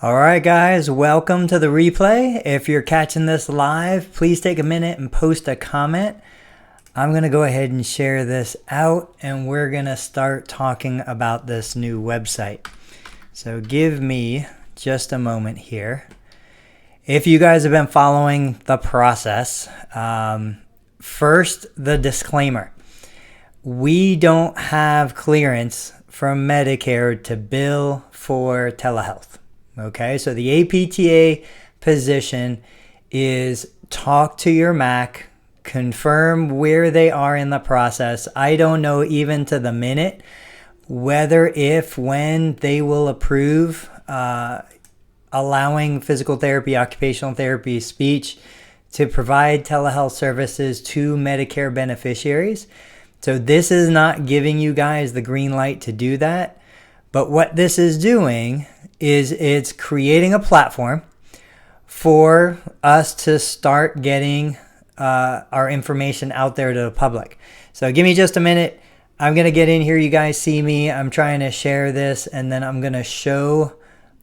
All right, guys, welcome to the replay. If you're catching this live, please take a minute and post a comment. I'm going to go ahead and share this out, and we're going to start talking about this new website. So give me just a moment here. If you guys have been following the process, first, the disclaimer. We don't have clearance from Medicare to bill for telehealth. Okay, so the APTA position is talk to your MAC, confirm where they are in the process. I don't know even to the minute whether, when they will approve allowing physical therapy, occupational therapy, speech to provide telehealth services to Medicare beneficiaries. So this is not giving you guys the green light to do that. But what this is doing is it's creating a platform for us to start getting our information out there to the public. So give me just a minute. I'm going to get in here. You guys see me. I'm trying to share this, and then I'm going to show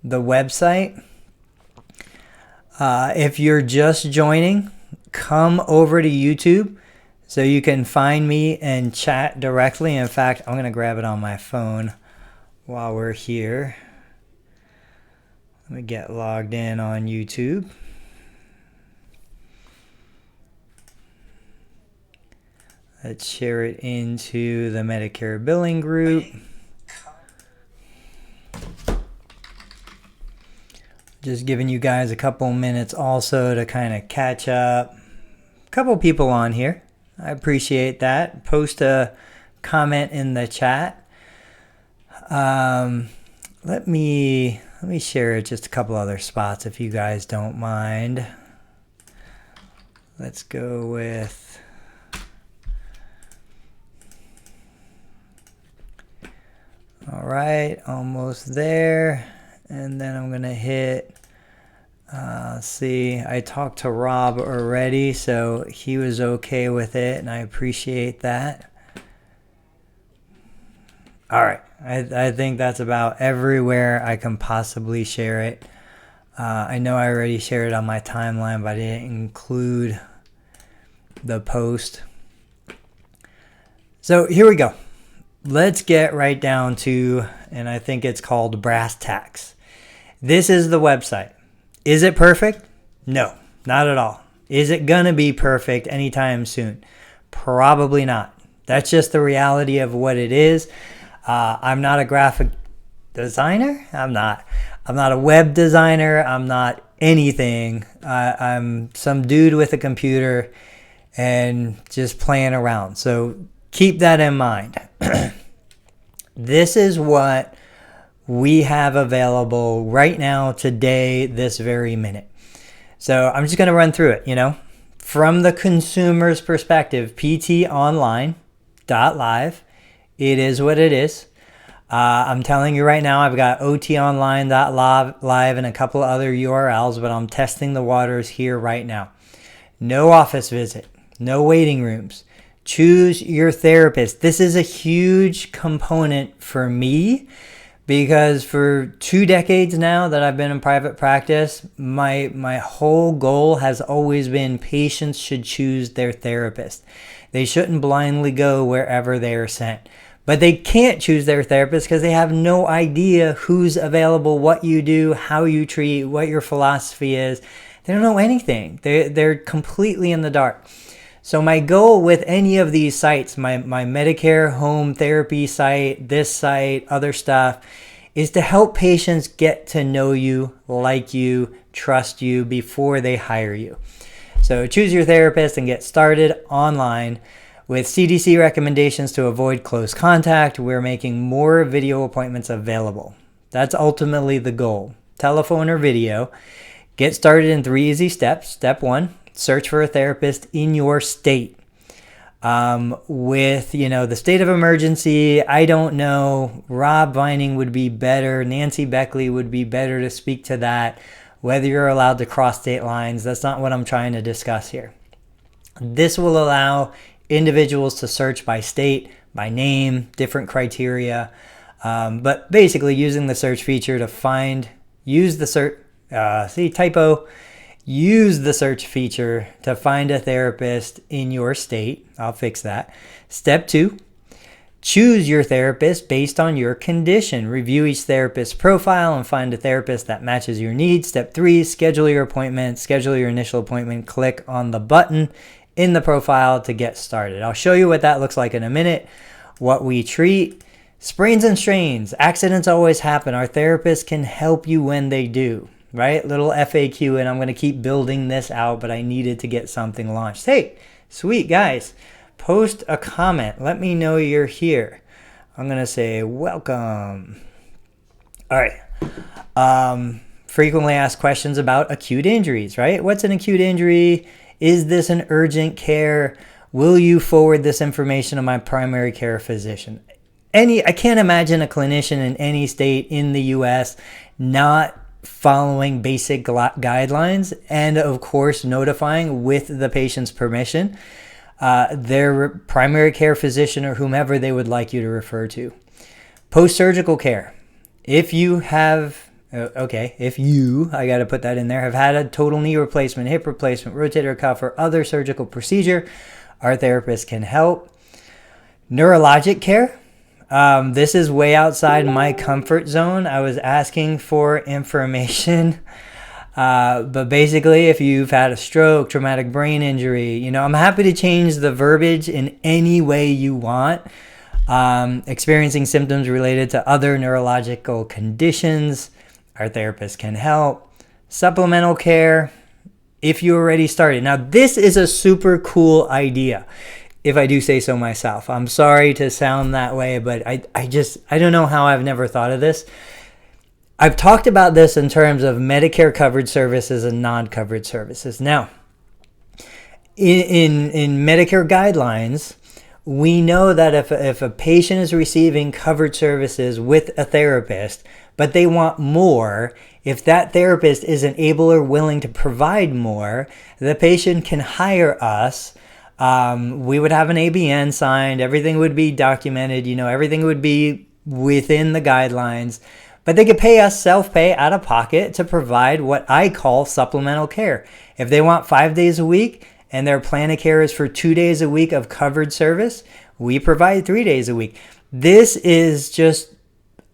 the website. If you're just joining, come over to YouTube so you can find me and chat directly. In fact, I'm going to grab it on my phone while we're here. Let me get logged in on YouTube. Let's share it into the Medicare billing group. Just giving you guys a couple minutes also to kind of catch up. A couple people on here. I appreciate that. Post a comment in the chat. Let me share just a couple other spots if you guys don't mind. Let's go with all right, almost there. And then I'm gonna hit see, I talked to Rob already, so he was okay with it, and I appreciate that. All right, I think that's about everywhere I can possibly share it. I know I already shared it on my timeline, but I didn't include the post. So here we go. Let's get right down to, and I think it's called brass tacks. This is the website. Is it perfect? No, not at all. Is it gonna be perfect anytime soon? Probably not. That's just the reality of what it is. I'm not a graphic designer. I'm not a web designer. I'm not anything. I'm some dude with a computer and just playing around. So keep that in mind. This is what we have available right now, today, this very minute. So I'm just going to run through it, From the consumer's perspective, PTonline.LIVE. It is what it is. I'm telling you right now, I've got OTonline.live and a couple other URLs, but I'm testing the waters here right now. No office visit, no waiting rooms. Choose your therapist. This is a huge component for me because for 2 decades now that I've been in private practice, my whole goal has always been patients should choose their therapist. They shouldn't blindly go wherever they are sent. But they can't choose their therapist because they have no idea who's available, what you do, how you treat, what your philosophy is. They don't know anything. They're completely in the dark. So my goal with any of these sites, my Medicare home therapy site, this site, other stuff, is to help patients get to know you, like you, trust you before they hire you. So choose your therapist and get started online. With CDC recommendations to avoid close contact, we're making more video appointments available. That's ultimately the goal. Telephone or video. Get started in 3 easy steps. Step 1, search for a therapist in your state. With, the state of emergency, I don't know. Rob Vining would be better. Nancy Beckley would be better to speak to that. Whether you're allowed to cross state lines, that's not what I'm trying to discuss here. This will allow individuals to search by state, by name, different criteria, but basically using the search feature to find use the search, typo, use the search feature to find a therapist in your state. I'll fix that. Step 2, choose your therapist based on your condition. Review each therapist's profile and find a therapist that matches your needs. Step 3, schedule your appointment. Schedule your initial appointment. Click on the button in the profile to get started. I'll show you what that looks like in a minute. What we treat: sprains and strains. Accidents always happen. Our therapist can help you when they do, right? Little FAQ, and I'm going to keep building this out, but I needed to get something launched. Hey, sweet guys. Post a comment. Let me know you're here. I'm going to say welcome. All right. Frequently asked questions about acute injuries, right? What's an acute injury? Is this an urgent care? Will you forward this information to my primary care physician? I can't imagine a clinician in any state in the U.S. not following basic guidelines and, of course, notifying with the patient's permission their primary care physician or whomever they would like you to refer to. Post-surgical care. If you have, I got to put that in there, have had a total knee replacement, hip replacement, rotator cuff, or other surgical procedure, our therapist can help. Neurologic care. This is way outside my comfort zone. I was asking for information. But basically, if you've had a stroke, traumatic brain injury, I'm happy to change the verbiage in any way you want. Experiencing symptoms related to other neurological conditions, our therapist can help. Supplemental care, if you already started. Now, this is a super cool idea, if I do say so myself. I'm sorry to sound that way, but I don't know how I've never thought of this. I've talked about this in terms of Medicare covered services and non-covered services. Now, in Medicare guidelines, we know that if a patient is receiving covered services with a therapist, but they want more, if that therapist isn't able or willing to provide more, the patient can hire us. We would have an ABN signed. Everything would be documented. Everything would be within the guidelines. But they could pay us self-pay out of pocket to provide what I call supplemental care. If they want 5 days a week and their plan of care is for 2 days a week of covered service, we provide 3 days a week. This is just,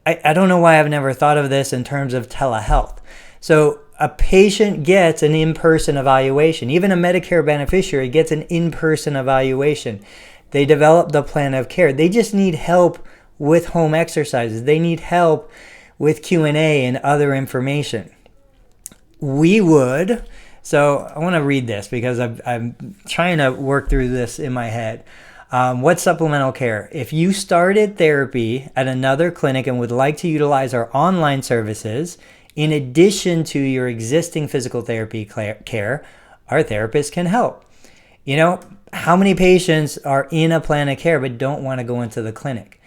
I don't know why I've never thought of this in terms of telehealth. So a patient gets an in-person evaluation. Even a Medicare beneficiary gets an in-person evaluation. They develop the plan of care. They just need help with home exercises. They need help with Q&A and other information. So I want to read this because I'm trying to work through this in my head. What's supplemental care? If you started therapy at another clinic and would like to utilize our online services, in addition to your existing physical therapy care, our therapist can help. How many patients are in a plan of care but don't want to go into the clinic?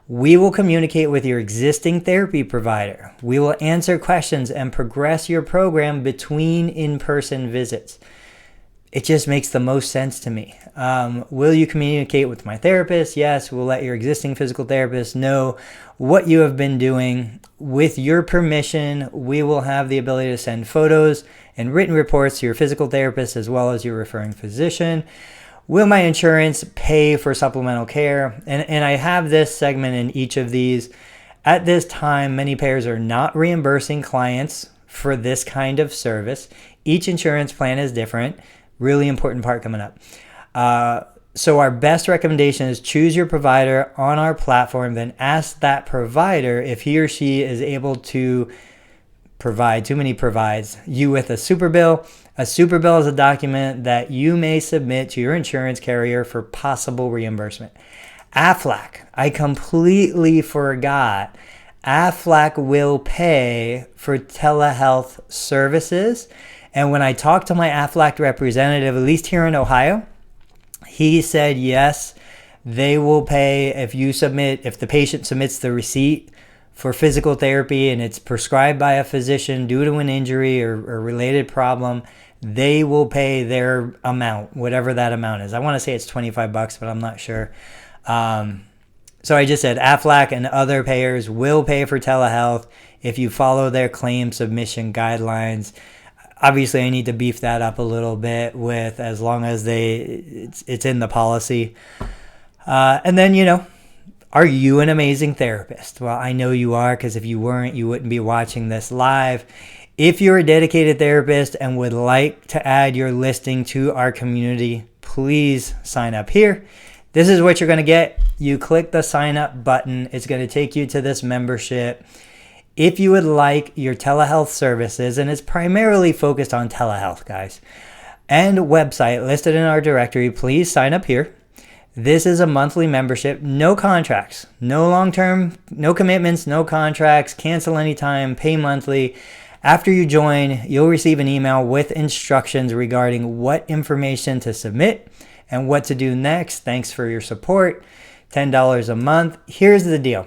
We will communicate with your existing therapy provider. We will answer questions and progress your program between in-person visits. It just makes the most sense to me. Will you communicate with my therapist? Yes, we'll let your existing physical therapist know what you have been doing. With your permission, we will have the ability to send photos and written reports to your physical therapist as well as your referring physician. Will my insurance pay for supplemental care? And I have this segment in each of these. At this time, many payers are not reimbursing clients for this kind of service. Each insurance plan is different. Really important part coming up. So our best recommendation is choose your provider on our platform, then ask that provider if he or she is able to provide, too many provides, you with a super bill. A super bill is a document that you may submit to your insurance carrier for possible reimbursement. Aflac, I completely forgot. Aflac will pay for telehealth services. And when I talked to my Aflac representative, at least here in Ohio, he said yes, they will pay if the patient submits the receipt for physical therapy and it's prescribed by a physician due to an injury or related problem. They will pay their amount, whatever that amount is. I want to say it's $25, but I'm not sure. So I just said Aflac and other payers will pay for telehealth if you follow their claim submission guidelines. Obviously, I need to beef that up a little bit with as long as it's in the policy. And then, are you an amazing therapist? Well, I know you are, because if you weren't, you wouldn't be watching this live. If you're a dedicated therapist and would like to add your listing to our community, please sign up here. This is what you're going to get. You click the sign up button. It's going to take you to this membership. If you would like your telehealth services, and it's primarily focused on telehealth, guys, and website listed in our directory, please sign up here. This is a monthly membership, no contracts, no long-term, no commitments, no contracts, cancel anytime, pay monthly. After you join, you'll receive an email with instructions regarding what information to submit and what to do next. Thanks for your support. $10 a month. Here's the deal.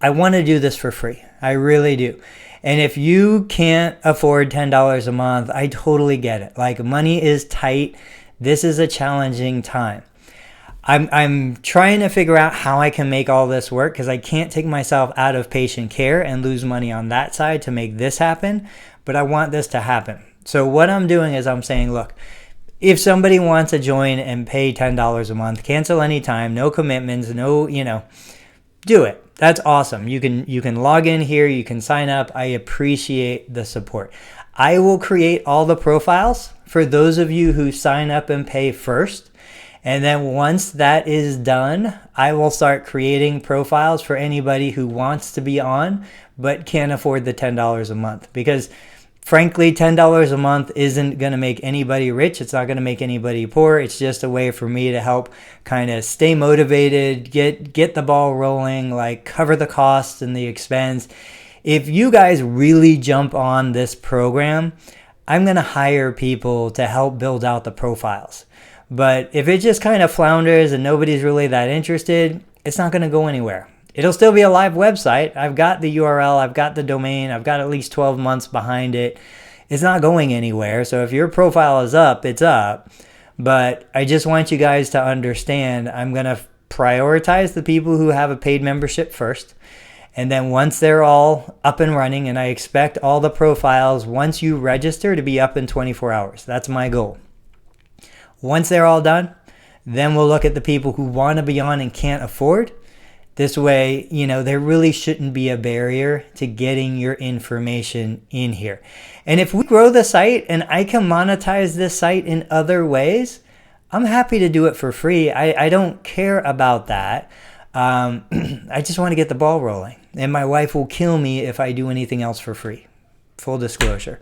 I want to do this for free. I really do. And if you can't afford $10 a month, I totally get it. Like, money is tight. This is a challenging time. I'm trying to figure out how I can make all this work, because I can't take myself out of patient care and lose money on that side to make this happen. But I want this to happen. So what I'm doing is I'm saying, look, if somebody wants to join and pay $10 a month, cancel anytime, no commitments, no, do it. That's awesome. You can log in here. You can sign up. I appreciate the support. I will create all the profiles for those of you who sign up and pay first. And then once that is done, I will start creating profiles for anybody who wants to be on but can't afford the $10 a month. Because frankly, $10 a month isn't going to make anybody rich. It's not going to make anybody poor. It's just a way for me to help kind of stay motivated, get the ball rolling, like cover the costs and the expense. If you guys really jump on this program, I'm going to hire people to help build out the profiles. But if it just kind of flounders and nobody's really that interested, it's not going to go anywhere. It'll still be a live website. I've got the URL. I've got the domain. I've got at least 12 months behind it. It's not going anywhere. So if your profile is up, it's up. But I just want you guys to understand, I'm going to prioritize the people who have a paid membership first. And then once they're all up and running, and I expect all the profiles, once you register, to be up in 24 hours. That's my goal. Once they're all done, then we'll look at the people who want to be on and can't afford. This way, there really shouldn't be a barrier to getting your information in here. And if we grow the site and I can monetize this site in other ways, I'm happy to do it for free. I don't care about that. I just want to get the ball rolling. And my wife will kill me if I do anything else for free. Full disclosure.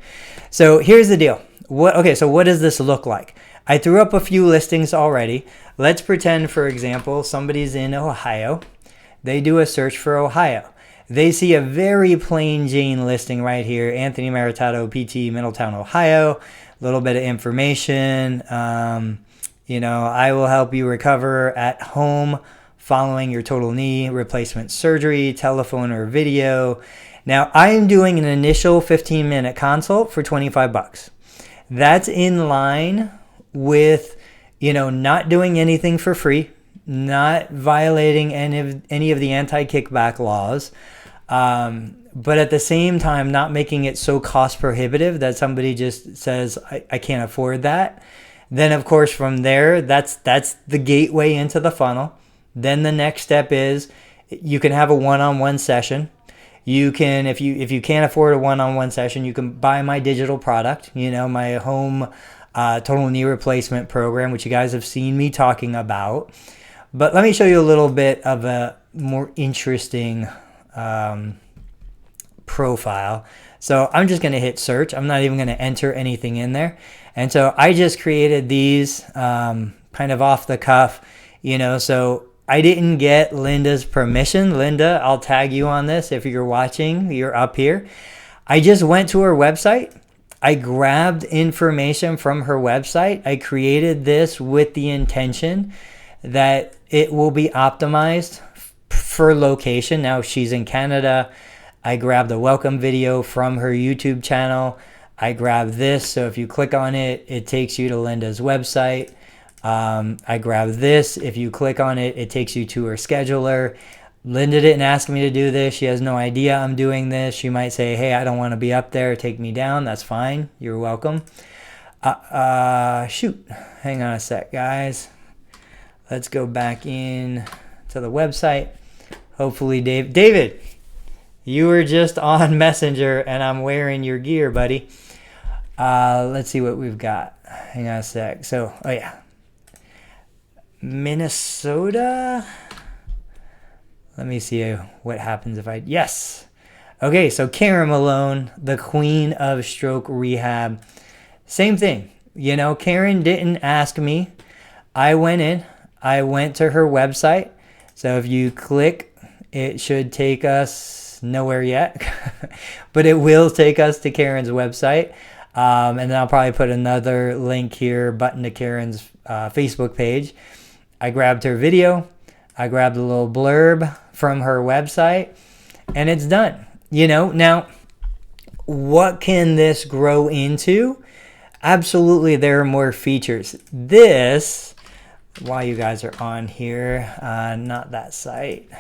So here's the deal. So what does this look like? I threw up a few listings already. Let's pretend, for example, somebody's in Ohio. They do a search for Ohio. They see a very plain Jane listing right here. Anthony Maritato, PT, Middletown, Ohio. A little bit of information. I will help you recover at home following your total knee replacement surgery, telephone or video. Now, I am doing an initial 15-minute consult for $25. That's in line with, not doing anything for free, not violating any of the anti-kickback laws, but at the same time, not making it so cost prohibitive that somebody just says, I can't afford that. Then, of course, from there, that's the gateway into the funnel. Then the next step is you can have a one-on-one session. You can, if you can't afford a one-on-one session, you can buy my digital product, my home total knee replacement program, which you guys have seen me talking about. But let me show you a little bit of a more interesting profile. So I'm just going to hit search. I'm not even going to enter anything in there. And so I just created these kind of off the cuff, so I didn't get Linda's permission. Linda, I'll tag you on this if you're watching. You're up here. I just went to her website. I grabbed information from her website. I created this with the intention that it will be optimized for location. Now she's in Canada. I grabbed a welcome video from her YouTube channel. I grabbed this. So if you click on it, it takes you to Linda's website. I grab this. If you click on it, it takes you to her scheduler. Linda didn't ask me to do this. She has no idea I'm doing this. She might say, hey, I don't want to be up there. Take me down. That's fine. You're welcome. Shoot. Hang on a sec, guys. Let's go back in to the website. Hopefully, David, you were just on Messenger and I'm wearing your gear, buddy. Let's see what we've got. Hang on a sec. So, oh yeah. Minnesota. Let me see what happens if I... Yes. Okay, so Karen Malone, the queen of stroke rehab. Same thing. You know, Karen didn't ask me. I went in. I went to her website. So if you click, it should take us nowhere yet. But it will take us to Karen's website. And then I'll probably put another link here, button to Karen's Facebook page. I grabbed her video. I grabbed a little blurb from her website, and it's done. You know, now, what can this grow into? Absolutely, there are more features. This, while you guys are on here, not that site.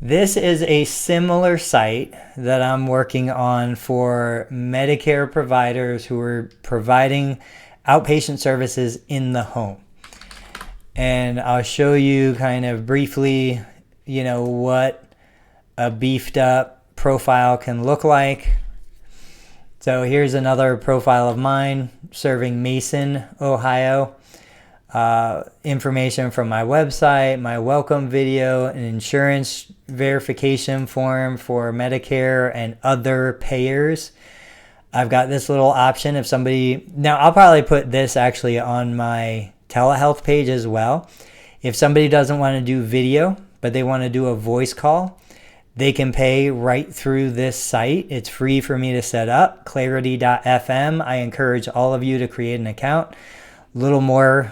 This is a similar site that I'm working on for Medicare providers who are providing outpatient services in the home. And I'll show you kind of briefly, you know, what a beefed up profile can look like. So here's another profile of mine serving Mason, Ohio. Information from my website, my welcome video, an insurance verification form for Medicare and other payers. I've got this little option if somebody... Now, I'll probably put this actually on my Telehealth page as well. If somebody doesn't want to do video, but they want to do a voice call, they can pay right through this site. It's free for me to set up, clarity.fm. I encourage all of you to create an account. Little more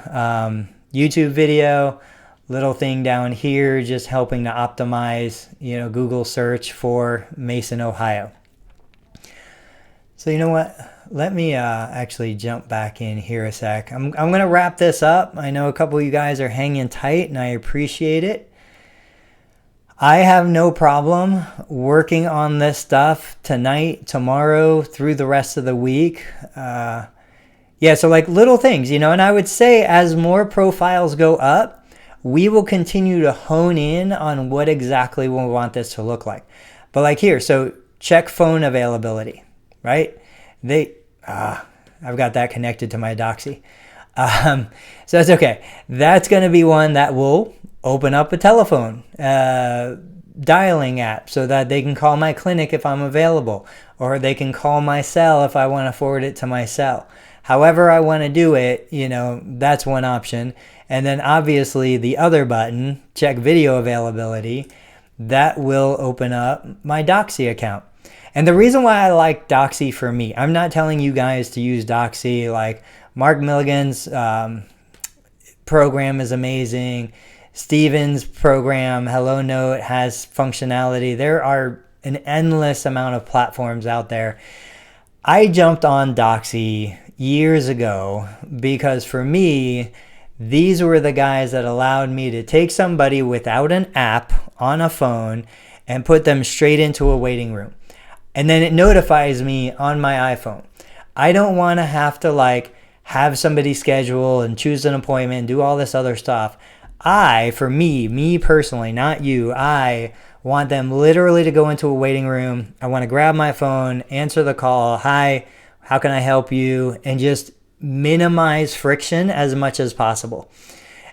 YouTube video, little thing down here just helping to optimize, you know, Google search for Mason, Ohio. So you know what? Let me actually jump back in here a sec. I'm going to wrap this up. I know a couple of you guys are hanging tight, and I appreciate it. I have no problem working on this stuff tonight, tomorrow, through the rest of the week. Yeah, so like little things, you know, and I would say as more profiles go up, we will continue to hone in on what exactly we want this to look like. But like here, so check phone availability, right? I've got that connected to my Doxy. So that's okay. That's going to be one that will open up a telephone dialing app so that they can call my clinic if I'm available, or they can call my cell if I want to forward it to my cell. However I want to do it, you know, that's one option. And then obviously the other button, check video availability, that will open up my Doxy account. And the reason why I like Doxy for me, I'm not telling you guys to use Doxy. Like Mark Milligan's program is amazing. Steven's program, Hello Note, has functionality. There are an endless amount of platforms out there. I jumped on Doxy years ago because for me, these were the guys that allowed me to take somebody without an app on a phone and put them straight into a waiting room. And then it notifies me on my iPhone. I don't want to have to like have somebody schedule and choose an appointment and do all this other stuff. For me personally, not you, I want them literally to go into a waiting room. I want to grab my phone, answer the call. Hi, how can I help you? And just minimize friction as much as possible.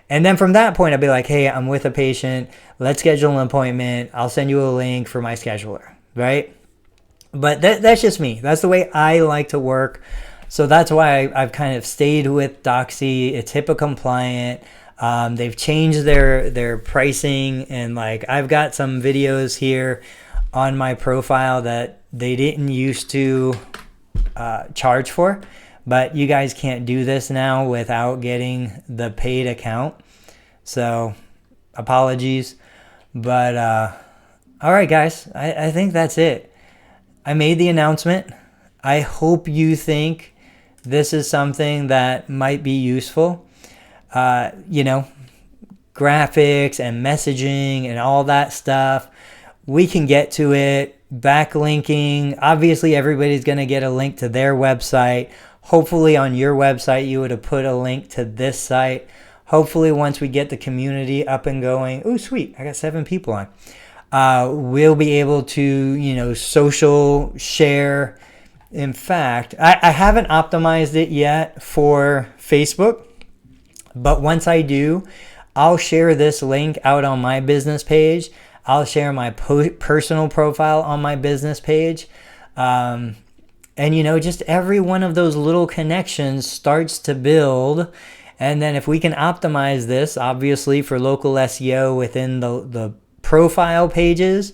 And then from that point, I'll be like, hey, I'm with a patient. Let's schedule an appointment. I'll send you a link for my scheduler, right? But that's just me. That's the way I like to work. So that's why I've kind of stayed with Doxy. It's HIPAA compliant. They've changed their pricing, and like I've got some videos here on my profile that they didn't used to charge for, but you guys can't do this now without getting the paid account. So apologies, but all right, guys, I think that's it. I made the announcement. I hope you think this is something that might be useful, you know, graphics and messaging and all that stuff, we can get to it. Backlinking, obviously everybody's going to get a link to their website. Hopefully on your website you would have put a link to this site. Hopefully once we get the community up and going, oh sweet, I got 7 people on, we'll be able to, you know, social share. In fact, I haven't optimized it yet for Facebook, but once I do, I'll share this link out on my business page. I'll share my personal profile on my business page. And, you know, just every one of those little connections starts to build. And then if we can optimize this, obviously, for local SEO within the profile pages,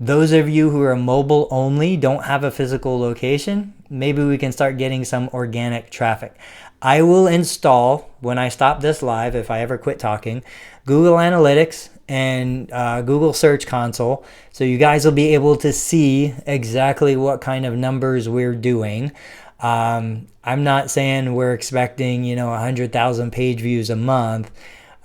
those of you who are mobile only, don't have a physical location, maybe we can start getting some organic traffic. I will install, when I stop this live, if I ever quit talking, Google Analytics and Google Search Console, so you guys will be able to see exactly what kind of numbers we're doing. I'm not saying we're expecting, you know, 100,000 page views a month.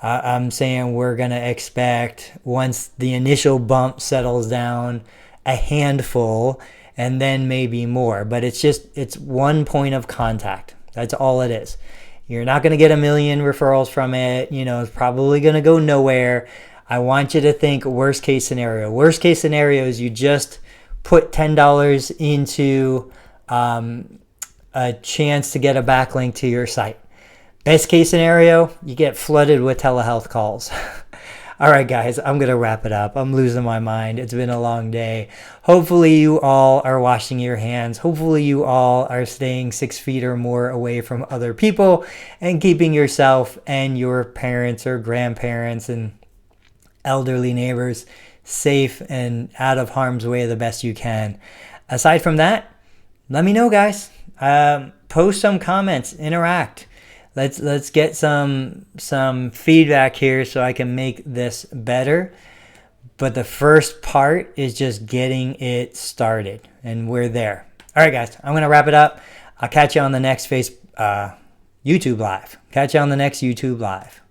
I'm saying we're going to expect, once the initial bump settles down, a handful, and then maybe more. But it's one point of contact. That's all it is. You're not going to get a million referrals from it. You know, it's probably going to go nowhere. I want you to think worst case scenario. Worst case scenario is you just put $10 into a chance to get a backlink to your site. Best case scenario, you get flooded with telehealth calls. All right, guys, I'm going to wrap it up. I'm losing my mind. It's been a long day. Hopefully you all are washing your hands. Hopefully you all are staying 6 feet or more away from other people and keeping yourself and your parents or grandparents and elderly neighbors safe and out of harm's way the best you can. Aside from that, let me know, guys. Post some comments, interact. Let's get some feedback here so I can make this better. But the first part is just getting it started, and we're there. All right, guys, I'm gonna wrap it up. I'll catch you on the next YouTube Live. Catch you on the next YouTube Live.